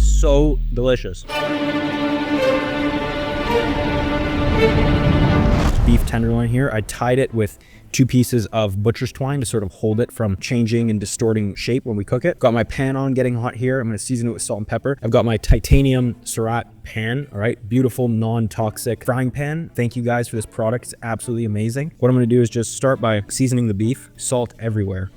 so delicious. Beef tenderloin here. I tied it with 2 pieces of butcher's twine to sort of hold it from changing and distorting shape when we cook it. Got my pan on, getting hot here. I'm gonna season it with salt and pepper. I've got my titanium Surratt pan, all right? Beautiful, non-toxic frying pan. Thank you guys for this product, it's absolutely amazing. What I'm gonna do is just start by seasoning the beef. Salt everywhere.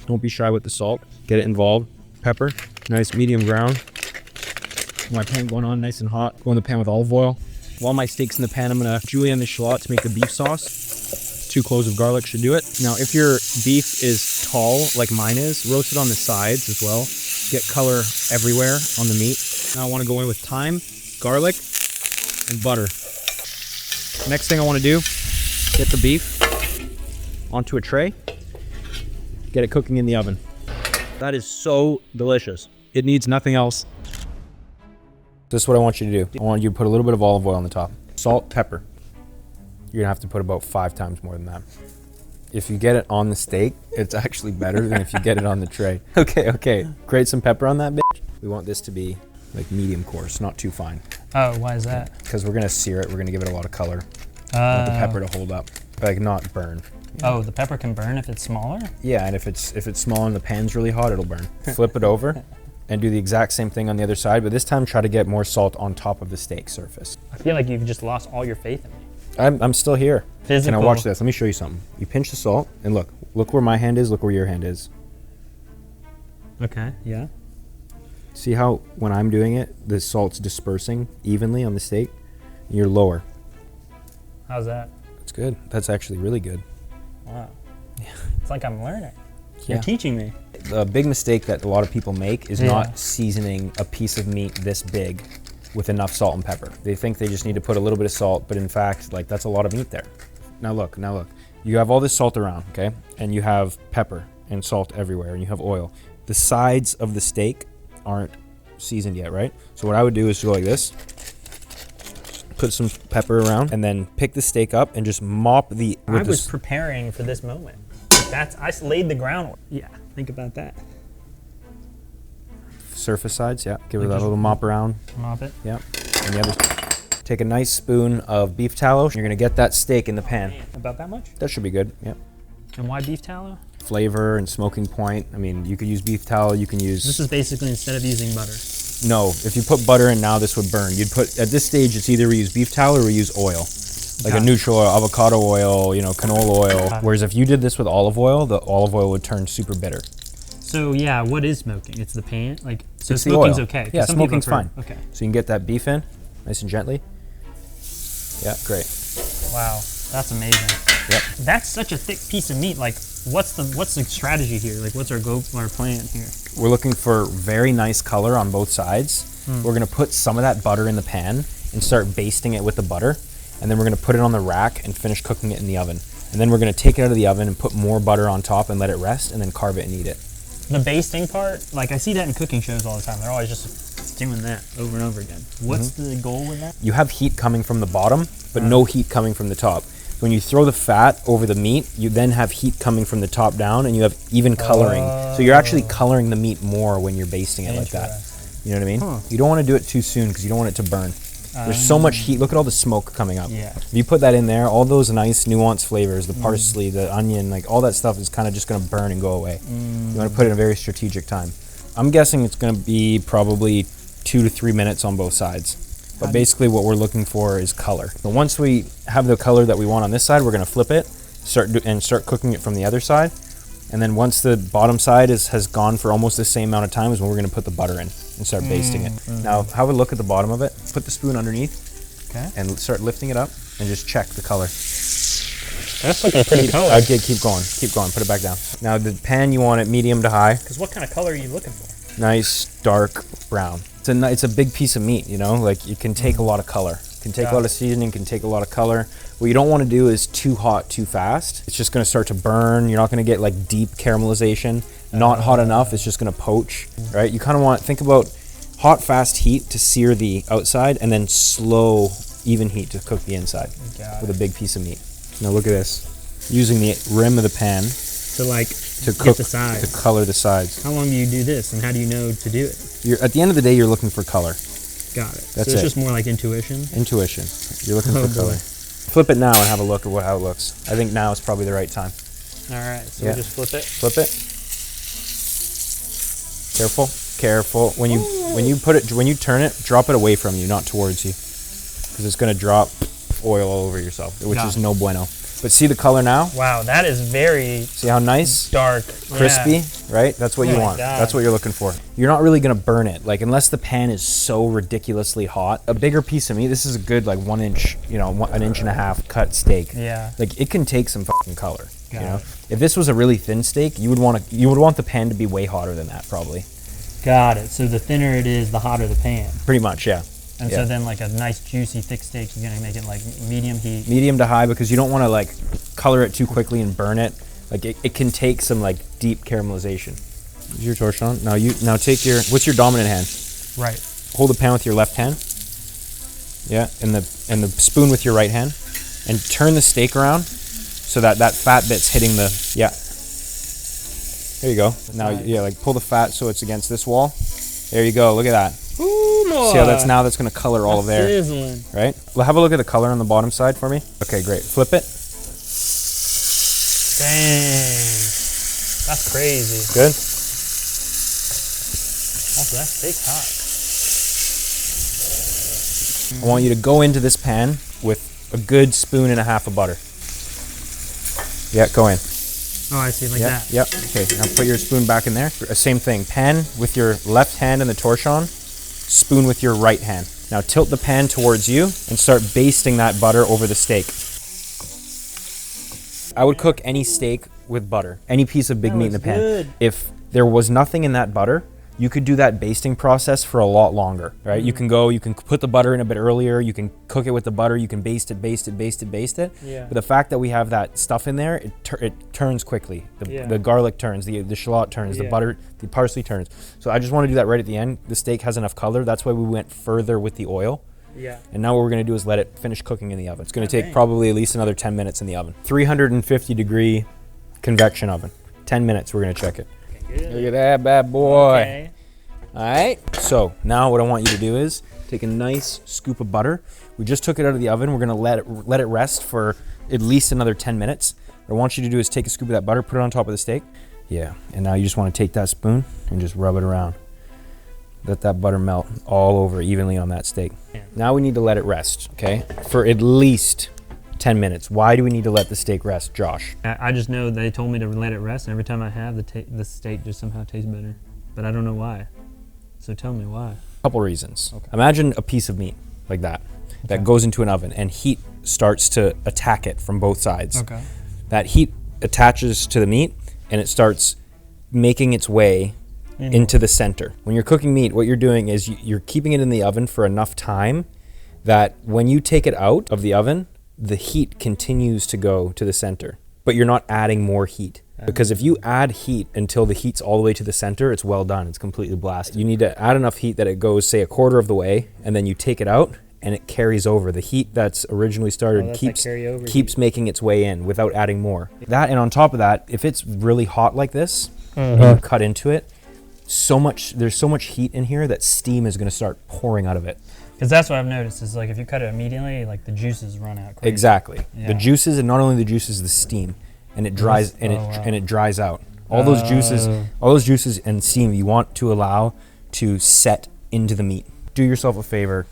Don't be shy with the salt. Get it involved. Pepper, nice medium brown. My pan going on nice and hot. Go in the pan with olive oil. While my steak's in the pan, I'm gonna julienne the shallot to make the beef sauce. 2 cloves of garlic should do it. Now, if your beef is tall, like mine is, roast it on the sides as well. Get color everywhere on the meat. Now I wanna go in with thyme, garlic, and butter. Next thing I wanna do, get the beef onto a tray, get it cooking in the oven. That is so delicious. It needs nothing else. This is what I want you to do. I want you to put a little bit of olive oil on the top. Salt, pepper. You're gonna have to put about 5 times more than that. If you get it on the steak, it's actually better than if you get it on the tray. Okay. Grate some pepper on that bitch. We want this to be like medium coarse, not too fine. Oh, why is that? Because we're gonna sear it, we're gonna give it a lot of color. I want the pepper to hold up, like not burn. Oh, the pepper can burn if it's smaller? Yeah, and if it's small and the pan's really hot, it'll burn. Flip it over and do the exact same thing on the other side, but this time try to get more salt on top of the steak surface. I feel like you've just lost all your faith in me. I'm still here. Physical. Now watch this. Let me show you something. You pinch the salt and look where my hand is, look where your hand is. Okay, yeah. See how when I'm doing it, the salt's dispersing evenly on the steak? And you're lower. How's that? It's good. That's actually really good. Wow. Yeah. It's like I'm learning. Yeah. You're teaching me. The big mistake that a lot of people make is not seasoning a piece of meat this big with enough salt and pepper. They think they just need to put a little bit of salt, but in fact, like that's a lot of meat there. Now look. You have all this salt around, okay? And you have pepper and salt everywhere, and you have oil. The sides of the steak aren't seasoned yet, right? So what I would do is go like this, put some pepper around, and then pick the steak up and just mop the... I was preparing for this moment. I laid the groundwork. Yeah, think about that. Surface sides, yeah. Give it that little mop around. Mop it. Yeah. And the other. Take a nice spoon of beef tallow. You're gonna get that steak in the pan. About that much? That should be good, yeah. And why beef tallow? Flavor and smoking point. I mean, you could use beef tallow, you can use... This is basically instead of using butter. No, if you put butter in now, this would burn. You'd put, at this stage, it's either we use beef tallow or we use oil. Like a neutral oil, avocado oil, canola oil. Whereas if you did this with olive oil, the olive oil would turn super bitter. So yeah, what is smoking? It's the pan? So it's smoking's the oil. okay? Yeah, smoking's fine. Okay. So you can get that beef in, nice and gently. Yeah, great. Wow, that's amazing. Yep. That's such a thick piece of meat. Like, what's the strategy here? Like, what's our plan here? We're looking for very nice color on both sides. We're gonna put some of that butter in the pan and start basting it with the butter. And then we're gonna put it on the rack and finish cooking it in the oven. And then we're gonna take it out of the oven and put more butter on top and let it rest and then carve it and eat it. The basting part, like I see that in cooking shows all the time. They're always just doing that over and over again. What's the goal with that? You have heat coming from the bottom, but no heat coming from the top. When you throw the fat over the meat, you then have heat coming from the top down and you have even coloring. So you're actually coloring the meat more when you're basting it like that. You know what I mean? You don't wanna do it too soon because you don't want it to burn. There's so much heat. Look at all the smoke coming up. Yeah. If you put that in there, all those nice nuanced flavors, the parsley, the onion, like all that stuff is kind of just going to burn and go away. You want to put it in a very strategic time. I'm guessing it's going to be probably 2 to 3 minutes on both sides. But basically what we're looking for is color. But once we have the color that we want on this side, we're going to flip it, start cooking it from the other side. And then once the bottom side has gone for almost the same amount of time is when we're going to put the butter in and start basting it. Now, have a look at the bottom of it. Put the spoon underneath and start lifting it up and just check the color. That's looking pretty color. Okay, keep going. Put it back down. Now, the pan, you want it medium to high. Because what kind of color are you looking for? Nice, dark brown. It's a big piece of meat, like it can take a lot of color. It can take a lot of seasoning, can take a lot of color. What you don't want to do is too hot too fast. It's just going to start to burn. You're not going to get like deep caramelization. Not hot enough, it's just going to poach, right? You kind of think about hot, fast heat to sear the outside and then slow, even heat to cook the inside with a big piece of meat. Now look at this. Using the rim of the pan to to like to get cook, the sides. to color the sides. How long do you do this, and how do you know to do it? At the end of the day, you're looking for color. Got it. That's so it's it. just more like intuition. Intuition. You're looking Oh, for color. boy. Flip it now and have a look at how it looks. I think now is probably the right time. All right, so Yeah. we'll just flip it. Flip it. Careful, careful. When you turn it, drop it away from you, not towards you, because it's gonna drop oil all over yourself, which is no bueno. But see the color now? Wow, that is very See how nice? dark, Crispy, yeah. right? That's what you my want. God. That's what you're looking for. You're not really gonna burn it, like unless the pan is so ridiculously hot. A bigger piece of meat, this is a good like 1 inch, an inch and a half cut steak. Yeah. Like it can take some fucking color. Got you know, it. if this was a really thin steak, you would want the pan to be way hotter than that, probably. Got it. So the thinner it is, the hotter the pan. Pretty much, yeah. And Yeah. so then like a nice juicy thick steak, you're gonna make it like medium heat. Medium to high, because you don't want to like color it too quickly and burn it. Like it can take some like deep caramelization. Use your torchon. Now take what's your dominant hand? Right. Hold the pan with your left hand. Yeah, and the spoon with your right hand, and turn the steak around so that fat bit's hitting the There you go. Now like pull the fat so it's against this wall. There you go. Look at that. Ooh, See how that's going to color all of there, sizzling. right? Well, have a look at the color on the bottom side for me. Okay, great. Flip it. Dang. That's crazy. Good. Also, that steak's hot. I want you to go into this pan with a good spoon and a half of butter. Yeah, go in. Oh, I see, like that. Yep. Okay, now put your spoon back in there. Same thing. Pan with your left hand in the torchon, spoon with your right hand. Now tilt the pan towards you and start basting that butter over the steak. I would cook any steak with butter, any piece of big meat in the pan. Good. If there was nothing in that butter, you could do that basting process for a lot longer, right? You can put the butter in a bit earlier, you can cook it with the butter, you can baste it. Yeah. But the fact that we have that stuff in there, it turns quickly. The garlic turns, the shallot turns, the butter, the parsley turns. So I just want to do that right at the end. The steak has enough color. That's why we went further with the oil. Yeah. And now what we're gonna do is let it finish cooking in the oven. It's gonna take probably at least another 10 minutes in the oven. 350 degree convection oven. 10 minutes, we're gonna check it. Good. Look at that bad boy. Okay. All right, so now what I want you to do is take a nice scoop of butter. We just took it out of the oven. We're gonna let it rest for at least another 10 minutes. What I want you to do is take a scoop of that butter, put it on top of the steak. Yeah, and now you just wanna take that spoon and just rub it around. Let that butter melt all over evenly on that steak. Yeah. Now we need to let it rest, okay? For at least 10 minutes. Why do we need to let the steak rest, Josh? I just know they told me to let it rest, and every time I have, the steak just somehow tastes better. But I don't know why. So tell me why. Couple reasons. Okay. Imagine a piece of meat like that that goes into an oven and heat starts to attack it from both sides. Okay. That heat attaches to the meat and it starts making its way into the center. When you're cooking meat, what you're doing is you're keeping it in the oven for enough time that when you take it out of the oven, the heat continues to go to the center, but you're not adding more heat. Because if you add heat until the heat's all the way to the center, it's well done. It's completely blasted. You need to add enough heat that it goes, say, a quarter of the way, and then you take it out, and it carries over. The heat that's originally started keeps making its way in without adding more. That, and on top of that, if it's really hot like this, and you cut into it, there's so much heat in here that steam is going to start pouring out of it. Because that's what I've noticed is like if you cut it immediately, like the juices run out quick. Exactly. Yeah. The juices, and not only the juices, the steam. And it dries and it dries out. All those juices and steam you want to allow to set into the meat. Do yourself a favor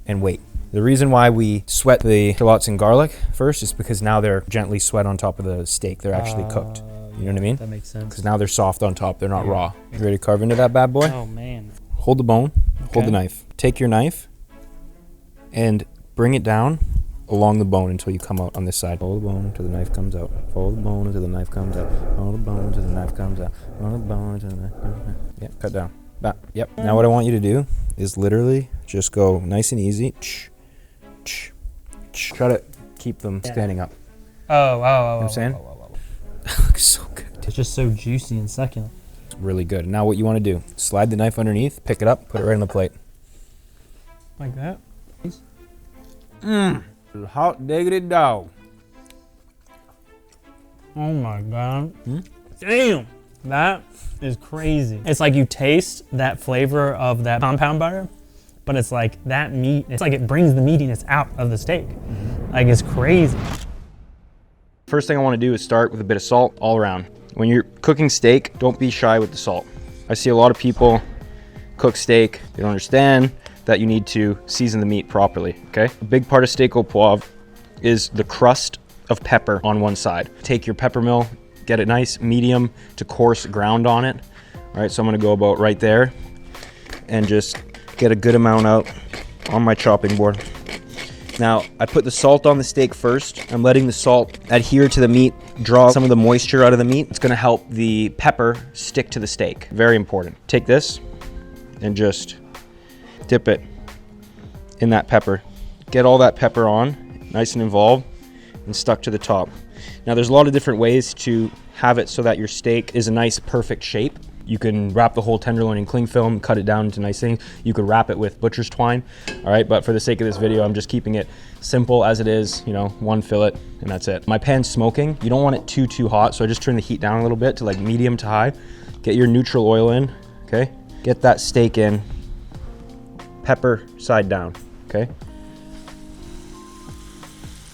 and wait. The reason why we sweat the shallots and garlic first is because now they're gently sweat on top of the steak. They're actually cooked. You know what I mean? That makes sense. Because now they're soft on top. They're not raw. You ready to carve into that bad boy? Oh man. Hold the bone. Hold the knife. Take your knife and bring it down along the bone until you come out on this side. Follow the bone until the knife comes out. Follow the bone until the knife comes out. Follow the bone until the knife comes out. Follow the bone until the knife comes out. Yep, cut down. Yep. Now what I want you to do is literally just go nice and easy. Try to keep them standing up. Oh. You know what I'm saying? Looks so good. It's just so juicy and succulent. It's really good. Now what you want to do, slide the knife underneath, pick it up, put it right on the plate. Like that? Hot diggity dog. Oh my God. Damn. That is crazy. It's like you taste that flavor of that compound butter, but it's like that meat, it's like it brings the meatiness out of the steak. Like it's crazy. First thing I want to do is start with a bit of salt all around. When you're cooking steak, don't be shy with the salt. I see a lot of people cook steak, they don't understand that you need to season the meat properly, okay? A big part of Steak Au Poivre is the crust of pepper on one side. Take your pepper mill, get it nice, medium to coarse ground on it. All right, so I'm gonna go about right there and just get a good amount out on my chopping board. Now, I put the salt on the steak first. I'm letting the salt adhere to the meat, draw some of the moisture out of the meat. It's gonna help the pepper stick to the steak. Very important. Take this and just dip it in that pepper. Get all that pepper on, nice and involved, and stuck to the top. Now, there's a lot of different ways to have it so that your steak is a nice, perfect shape. You can wrap the whole tenderloin in cling film, cut it down into nice things. You could wrap it with butcher's twine, all right? But for the sake of this video, I'm just keeping it simple as it is, you know, one fillet, and that's it. My pan's smoking. You don't want it too hot, so I just turn the heat down a little bit to like medium to high. Get your neutral oil in, okay? Get that steak in, pepper side down, okay?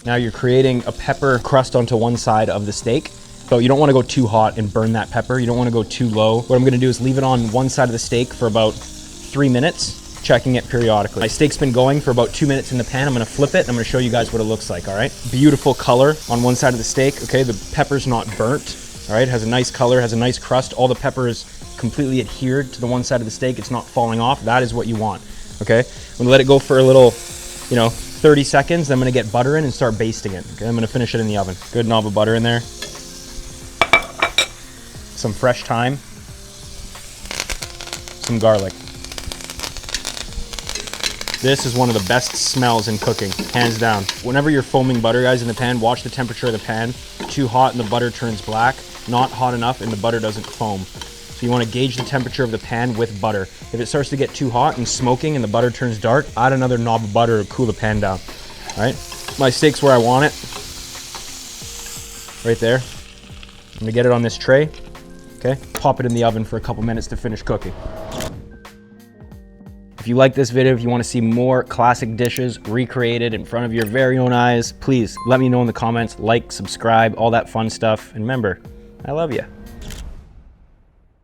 Now you're creating a pepper crust onto one side of the steak. So you don't want to go too hot and burn that pepper. You don't want to go too low. What I'm going to do is leave it on one side of the steak for about 3 minutes, checking it periodically. My steak's been going for about 2 minutes in the pan. I'm going to flip it and I'm going to show you guys what it looks like, all right? Beautiful color on one side of the steak, okay? The pepper's not burnt, all right? Has a nice color, has a nice crust. All the pepper is completely adhered to the one side of the steak. It's not falling off. That is what you want, okay? I'm going to let it go for a little, 30 seconds. Then I'm going to get butter in and start basting it, okay? I'm going to finish it in the oven. Good knob of butter in there. Some fresh thyme, some garlic. This is one of the best smells in cooking, hands down. Whenever you're foaming butter, guys, in the pan, watch the temperature of the pan. Too hot and the butter turns black, not hot enough and the butter doesn't foam. So you want to gauge the temperature of the pan with butter. If it starts to get too hot and smoking and the butter turns dark, add another knob of butter to cool the pan down, all right? My steak's where I want it, right there. I'm gonna get it on this tray. Okay, pop it in the oven for a couple minutes to finish cooking. If you like this video, if you want to see more classic dishes recreated in front of your very own eyes, please let me know in the comments, like, subscribe, all that fun stuff. And remember, I love you.